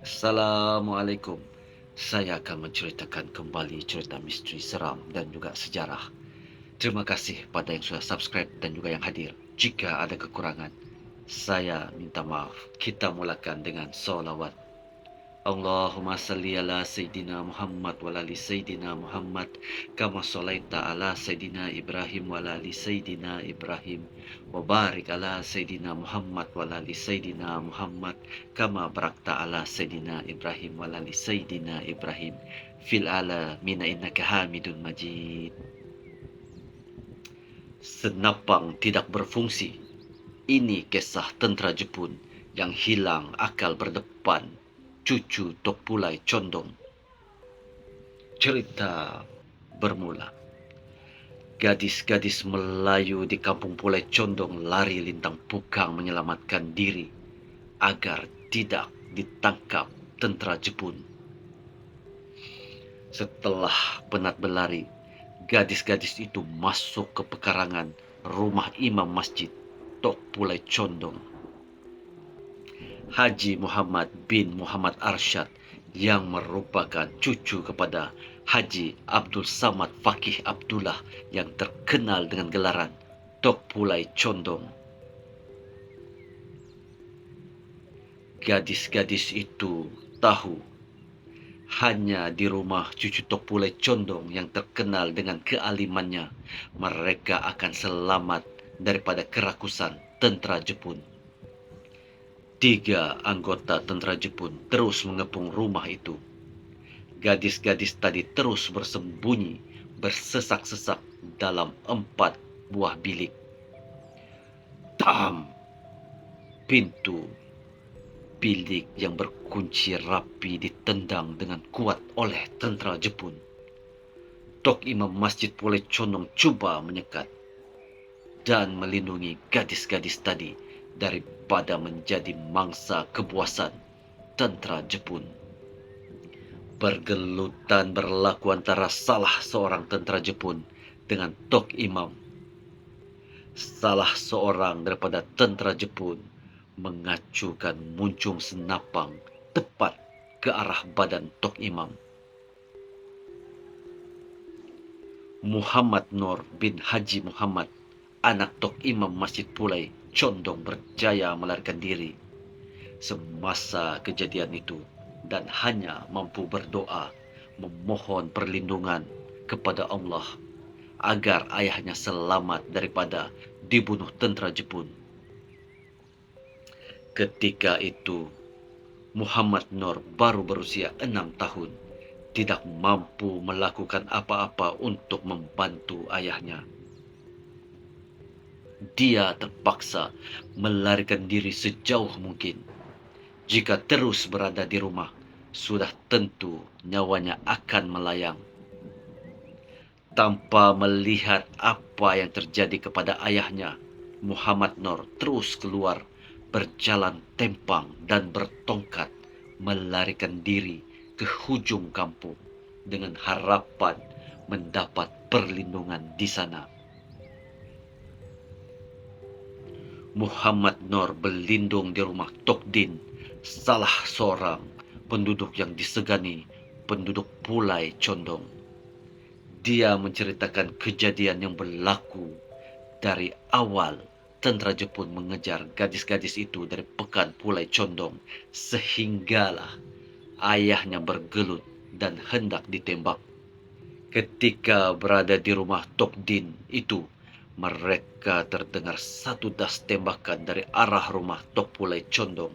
Assalamualaikum. Saya akan menceritakan kembali cerita misteri seram dan juga sejarah. Terima kasih pada yang sudah subscribe dan juga yang hadir. Jika ada kekurangan, saya minta maaf. Kita mulakan dengan solawat. Allahumma salli ala Sayyidina Muhammad wa ala ali Sayyidina Muhammad kama sallaita ala Sayyidina Ibrahim wa ala ali Sayyidina Ibrahim wa barik ala Sayyidina Muhammad wa ala ali Sayyidina Muhammad kama barakta ala Sayyidina Ibrahim wa ala ali Sayyidina Ibrahim fil alamin innaka Hamidun Majid. Senapang tidak berfungsi. Ini kisah tentera Jepun yang hilang akal berdepan cucu Tok Pulai Condong. Cerita bermula. Gadis-gadis Melayu di kampung Pulai Condong lari lintang pukang menyelamatkan diri agar tidak ditangkap tentera Jepun. Setelah penat berlari, gadis-gadis itu masuk ke pekarangan rumah imam masjid Tok Pulai Condong, Haji Muhammad bin Muhammad Arsyad, yang merupakan cucu kepada Haji Abdul Samad Fakih Abdullah yang terkenal dengan gelaran Tok Pulai Condong. Gadis-gadis itu tahu hanya di rumah cucu Tok Pulai Condong yang terkenal dengan kealimannya mereka akan selamat daripada kerakusan tentera Jepun. 3 anggota tentera Jepun terus mengepung rumah itu. Gadis-gadis tadi terus bersembunyi, bersesak-sesak dalam 4 buah bilik. Tam! Pintu bilik yang berkunci rapi ditendang dengan kuat oleh tentera Jepun. Tok Imam Masjid Pulai Condong cuba menyekat dan melindungi gadis-gadis tadi daripada menjadi mangsa kebuasan tentera Jepun. Pergelutan berlaku antara salah seorang tentera Jepun dengan Tok Imam. Salah seorang daripada tentera Jepun mengacukan muncung senapang tepat ke arah badan Tok Imam. Muhammad Nur bin Haji Muhammad, anak Tok Imam Masjid Pulai Condong, berjaya melarikan diri semasa kejadian itu dan hanya mampu berdoa memohon perlindungan kepada Allah agar ayahnya selamat daripada dibunuh tentera Jepun. Ketika itu Muhammad Nur baru berusia 6 tahun, tidak mampu melakukan apa-apa untuk membantu ayahnya. Dia terpaksa melarikan diri sejauh mungkin. Jika terus berada di rumah, sudah tentu nyawanya akan melayang. Tanpa melihat apa yang terjadi kepada ayahnya, Muhammad Nur terus keluar, berjalan tempang dan bertongkat, melarikan diri ke hujung kampung dengan harapan mendapat perlindungan di sana. Muhammad Nur berlindung di rumah Tok Din, salah seorang penduduk yang disegani penduduk Pulai Condong. Dia menceritakan kejadian yang berlaku dari awal tentera Jepun mengejar gadis-gadis itu dari pekan Pulai Condong, sehinggalah ayahnya bergelut dan hendak ditembak. Ketika berada di rumah Tok Din itu, mereka terdengar satu das tembakan dari arah rumah Tok Pulai Condong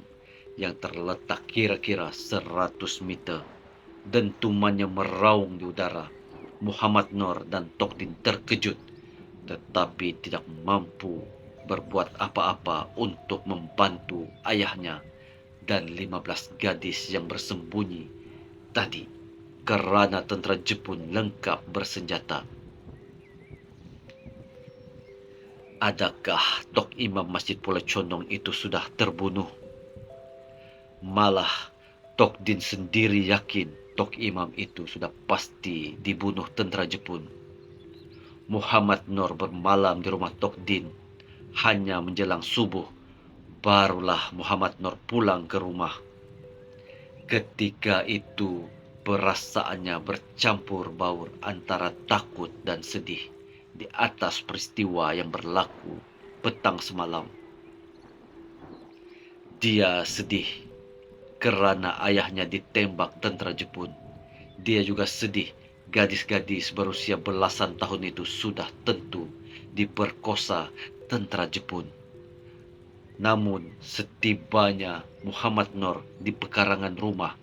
yang terletak kira-kira 100 meter. Dentumannya meraung di udara. Muhammad Nur dan Tok Din terkejut, tetapi tidak mampu berbuat apa-apa untuk membantu ayahnya dan 15 gadis yang bersembunyi tadi kerana tentera Jepun lengkap bersenjata. Adakah Tok Imam Masjid Pulai Condong itu sudah terbunuh? Malah Tok Din sendiri yakin Tok Imam itu sudah pasti dibunuh tentera Jepun. Muhammad Nur bermalam di rumah Tok Din. Hanya menjelang subuh, barulah Muhammad Nur pulang ke rumah. Ketika itu perasaannya bercampur baur antara takut dan sedih di atas peristiwa yang berlaku petang semalam. Dia sedih kerana ayahnya ditembak tentera Jepun. Dia juga sedih gadis-gadis berusia belasan tahun itu sudah tentu diperkosa tentera Jepun. Namun setibanya Muhammad Nur di pekarangan rumah,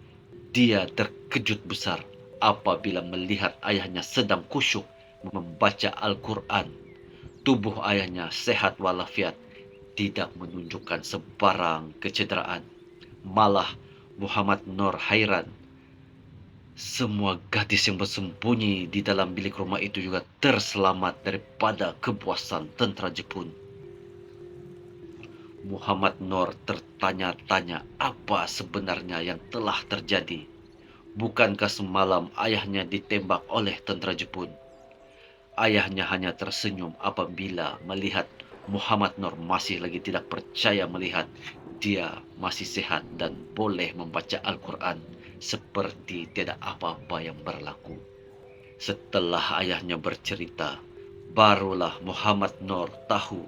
dia terkejut besar apabila melihat ayahnya sedang khusyuk membaca Al-Quran. Tubuh ayahnya sehat walafiat, tidak menunjukkan sebarang kecederaan. Malah Muhammad Nur hairan, semua gadis yang bersembunyi di dalam bilik rumah itu juga terselamat daripada kebuasan tentera Jepun. Muhammad Nur tertanya-tanya apa sebenarnya yang telah terjadi. Bukankah semalam ayahnya ditembak oleh tentera Jepun? Ayahnya hanya tersenyum apabila melihat Muhammad Nur masih lagi tidak percaya melihat dia masih sehat dan boleh membaca Al-Quran seperti tidak apa-apa yang berlaku. Setelah ayahnya bercerita, barulah Muhammad Nur tahu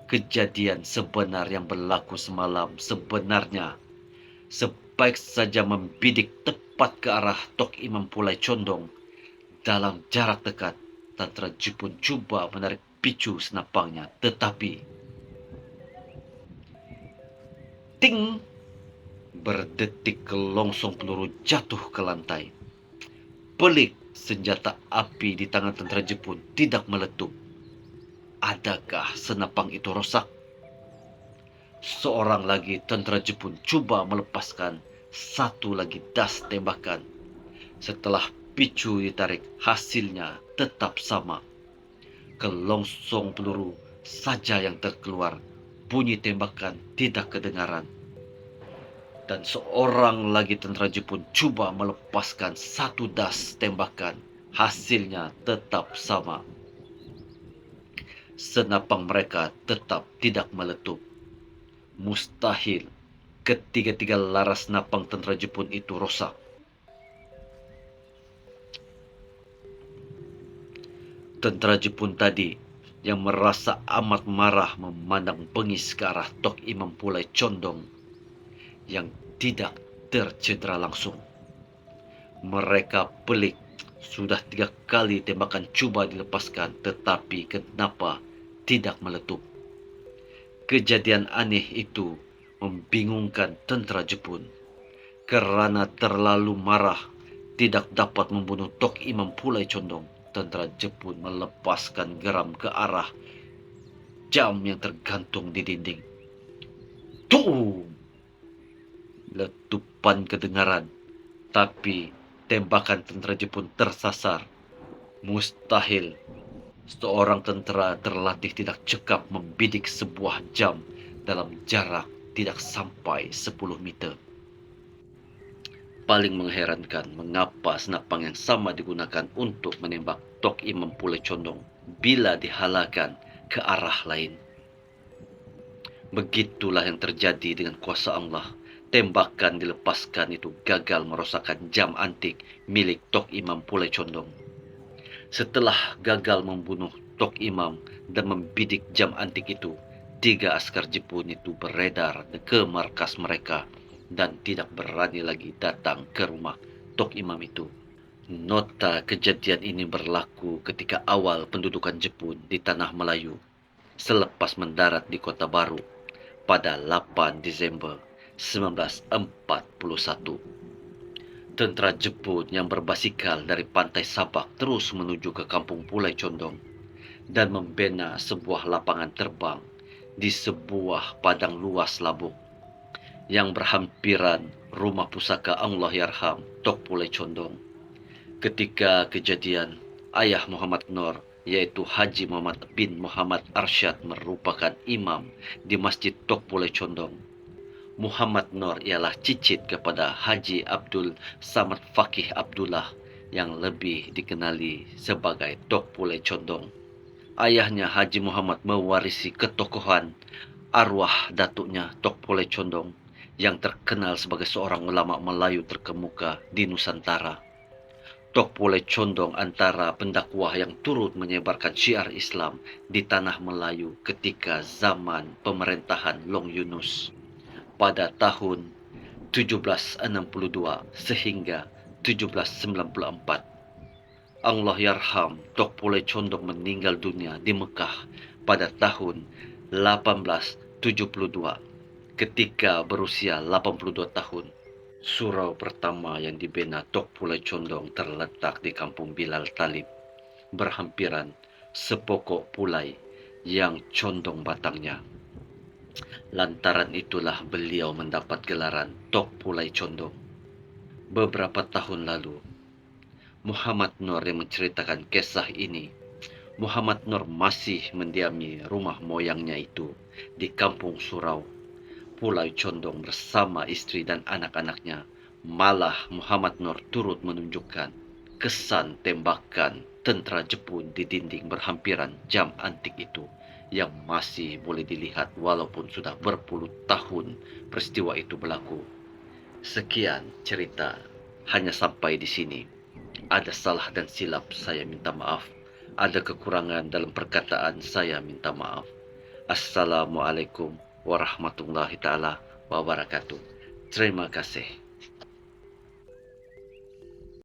kejadian sebenar yang berlaku semalam. Sebenarnya, sebaik saja membidik tepat ke arah Tok Imam Pulai Condong. Dalam jarak dekat, tentera Jepun cuba menarik picu senapangnya, tetapi ting, berdetik kelongsong peluru jatuh ke lantai. Pelik, senjata api di tangan tentera Jepun tidak meletup. Adakah senapang itu rosak? Seorang lagi tentera Jepun cuba melepaskan satu lagi das tembakan. Setelah picu ditarik, hasilnya tetap sama. Kelongsong peluru saja yang terkeluar, bunyi tembakan tidak kedengaran. Dan seorang lagi tentera Jepun cuba melepaskan satu das tembakan, hasilnya tetap sama. Senapang mereka tetap tidak meletup. Mustahil ketiga-tiga laras napang tentera Jepun itu rosak. Tentera Jepun tadi yang merasa amat marah memandang bengis ke arah Tok Imam Pulai Condong yang tidak tercedera langsung. Mereka pelik. Sudah 3 kali tembakan cuba dilepaskan, tetapi kenapa tidak meletup? Kejadian aneh itu membingungkan tentera Jepun. Kerana terlalu marah, tidak dapat membunuh Tok Imam Pulai Condong, tentera Jepun melepaskan geram ke arah jam yang tergantung di dinding. Tuh! Letupan kedengaran, tapi tembakan tentera Jepun tersasar. Mustahil seorang tentera terlatih tidak cekap membidik sebuah jam dalam jarak tidak sampai 10 meter. Paling mengherankan mengapa senapang yang sama digunakan untuk menembak Tok Imam Pulai Condong bila dihalangkan ke arah lain. Begitulah yang terjadi dengan kuasa Allah. Tembakan dilepaskan itu gagal merosakkan jam antik milik Tok Imam Pulai Condong. Setelah gagal membunuh Tok Imam dan membidik jam antik itu, 3 askar Jepun itu beredar ke markas mereka dan tidak berani lagi datang ke rumah Tok Imam itu. Nota kejadian ini berlaku ketika awal pendudukan Jepun di Tanah Melayu selepas mendarat di Kota Baru pada 8 Desember 1941. Tentera Jepun yang berbasikal dari pantai Sabak terus menuju ke kampung Pulai Condong dan membina sebuah lapangan terbang di sebuah padang luas labuk yang berhampiran rumah pusaka Allahyarham Tok Pulai Condong. Ketika kejadian, ayah Muhammad Nur, yaitu Haji Muhammad bin Muhammad Arsyad, merupakan imam di Masjid Tok Pulai Condong. Muhammad Nur ialah cicit kepada Haji Abdul Samad Fakih Abdullah yang lebih dikenali sebagai Tok Pulai Condong. Ayahnya Haji Muhammad mewarisi ketokohan arwah datuknya Tok Pulai Condong yang terkenal sebagai seorang ulama Melayu terkemuka di Nusantara. Tok Pulai condong antara pendakwah yang turut menyebarkan syiar Islam di tanah Melayu ketika zaman pemerintahan Long Yunus pada tahun 1762 sehingga 1794. Allah yarham Tok Pulai Condong meninggal dunia di Mekah pada tahun 1872 ketika berusia 82 tahun. Surau pertama yang dibina Tok Pulai Condong terletak di Kampung Bilal Talib, berhampiran sepokok pulai yang condong batangnya. Lantaran itulah beliau mendapat gelaran Tok Pulai Condong. Beberapa tahun lalu, Muhammad Nur yang menceritakan kisah ini. Muhammad Nur masih mendiami rumah moyangnya itu di Kampung Surau, Pulau Condong bersama istri dan anak-anaknya. Malah Muhammad Nur turut menunjukkan kesan tembakan tentara Jepun di dinding berhampiran jam antik itu yang masih boleh dilihat walaupun sudah berpuluh tahun peristiwa itu berlaku. Sekian cerita, hanya sampai di sini. Ada salah dan silap, saya minta maaf. Ada kekurangan dalam perkataan, saya minta maaf. Assalamualaikum warahmatullahi taala wabarakatuh. Terima kasih.